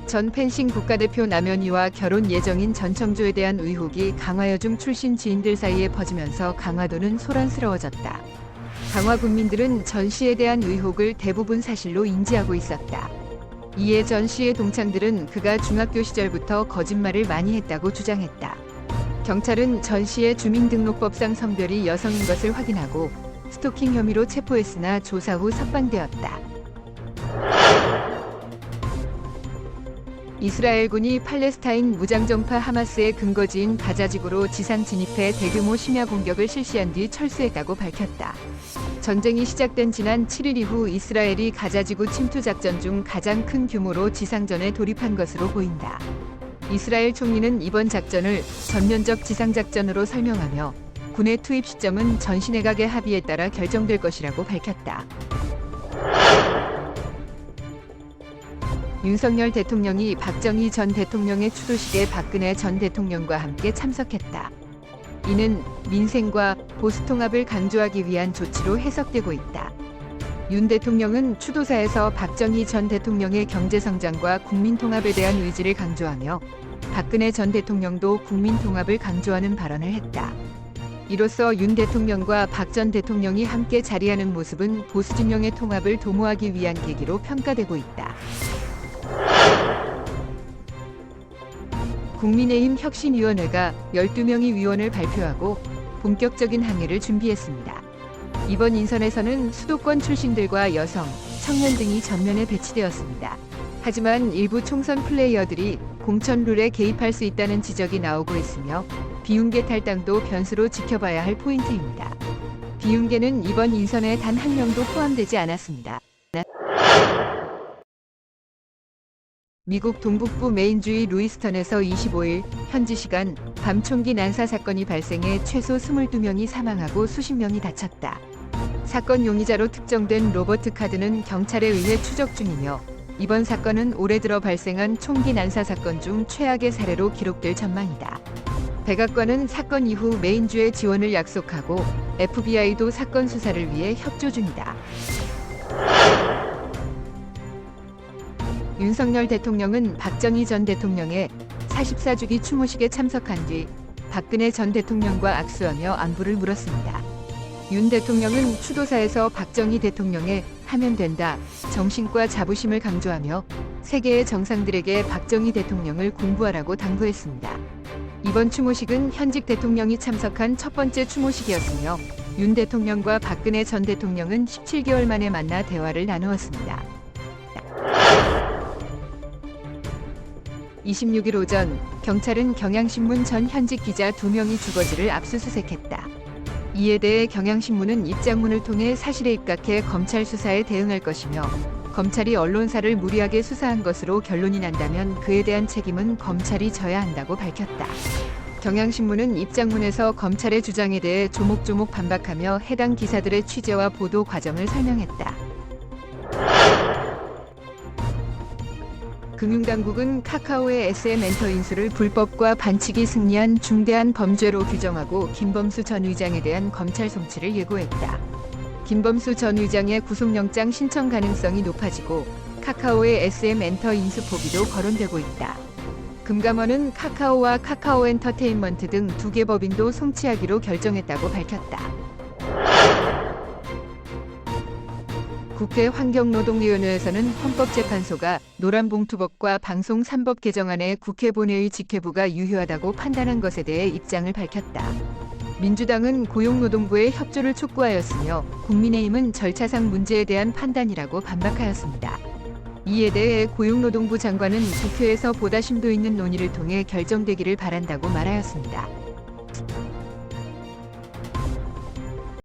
전 펜싱 국가대표 남현희와 결혼 예정인 전청조에 대한 의혹이 강화여중 출신 지인들 사이에 퍼지면서 강화도는 소란스러워졌다. 강화 군민들은 전 씨에 대한 의혹을 대부분 사실로 인지하고 있었다. 이에 전 씨의 동창들은 그가 중학교 시절부터 거짓말을 많이 했다고 주장했다. 경찰은 전 씨의 주민등록법상 성별이 여성인 것을 확인하고 스토킹 혐의로 체포했으나 조사 후 석방되었다. 이스라엘군이 팔레스타인 무장정파 하마스의 근거지인 가자지구로 지상 진입해 대규모 심야 공격을 실시한 뒤 철수했다고 밝혔다. 전쟁이 시작된 지난 7일 이후 이스라엘이 가자지구 침투 작전 중 가장 큰 규모로 지상전에 돌입한 것으로 보인다. 이스라엘 총리는 이번 작전을 전면적 지상작전으로 설명하며 군의 투입 시점은 전시내각의 합의에 따라 결정될 것이라고 밝혔다. 윤석열 대통령이 박정희 전 대통령의 추도식에 박근혜 전 대통령과 함께 참석했다. 이는 민생과 보수통합을 강조하기 위한 조치로 해석되고 있다. 윤 대통령은 추도사에서 박정희 전 대통령의 경제성장과 국민통합에 대한 의지를 강조하며 박근혜 전 대통령도 국민통합을 강조하는 발언을 했다. 이로써 윤 대통령과 박 전 대통령이 함께 자리하는 모습은 보수진영의 통합을 도모하기 위한 계기로 평가되고 있다. 국민의힘 혁신위원회가 12명의 위원을 발표하고 본격적인 항해를 준비했습니다. 이번 인선에서는 수도권 출신들과 여성, 청년 등이 전면에 배치되었습니다. 하지만 일부 총선 플레이어들이 공천 룰에 개입할 수 있다는 지적이 나오고 있으며 비윤계 탈당도 변수로 지켜봐야 할 포인트입니다. 비윤계는 이번 인선에 단 한 명도 포함되지 않았습니다. 미국 동북부 메인주의 루이스턴에서 25일 현지 시간 밤 총기 난사 사건이 발생해 최소 22명이 사망하고 수십 명이 다쳤다. 사건 용의자로 특정된 로버트 카드는 경찰에 의해 추적 중이며 이번 사건은 올해 들어 발생한 총기 난사 사건 중 최악의 사례로 기록될 전망이다. 백악관은 사건 이후 메인주의 지원을 약속하고 FBI도 사건 수사를 위해 협조 중이다. 윤석열 대통령은 박정희 전 대통령의 44주기 추모식에 참석한 뒤 박근혜 전 대통령과 악수하며 안부를 물었습니다. 윤 대통령은 추도사에서 박정희 대통령의 하면 된다 정신과 자부심을 강조하며 세계의 정상들에게 박정희 대통령을 공부하라고 당부했습니다. 이번 추모식은 현직 대통령이 참석한 첫 번째 추모식이었으며 윤 대통령과 박근혜 전 대통령은 17개월 만에 만나 대화를 나누었습니다. 26일 오전 경찰은 경향신문 전 현직 기자 2명이 주거지를 압수수색했다. 이에 대해 경향신문은 입장문을 통해 사실에 입각해 검찰 수사에 대응할 것이며 검찰이 언론사를 무리하게 수사한 것으로 결론이 난다면 그에 대한 책임은 검찰이 져야 한다고 밝혔다. 경향신문은 입장문에서 검찰의 주장에 대해 조목조목 반박하며 해당 기사들의 취재와 보도 과정을 설명했다. 금융당국은 카카오의 SM 엔터 인수를 불법과 반칙이 승리한 중대한 범죄로 규정하고 김범수 전 의장에 대한 검찰 송치를 예고했다. 김범수 전 의장의 구속영장 신청 가능성이 높아지고 카카오의 SM 엔터 인수 포기도 거론되고 있다. 금감원은 카카오와 카카오 엔터테인먼트 등 2개 법인도 송치하기로 결정했다고 밝혔다. 국회 환경노동위원회에서는 헌법재판소가 노란봉투법과 방송 3법 개정안에 국회 본회의 직회부가 유효하다고 판단한 것에 대해 입장을 밝혔다. 민주당은 고용노동부의 협조를 촉구하였으며 국민의힘은 절차상 문제에 대한 판단이라고 반박하였습니다. 이에 대해 고용노동부 장관은 국회에서 보다 심도 있는 논의를 통해 결정되기를 바란다고 말하였습니다.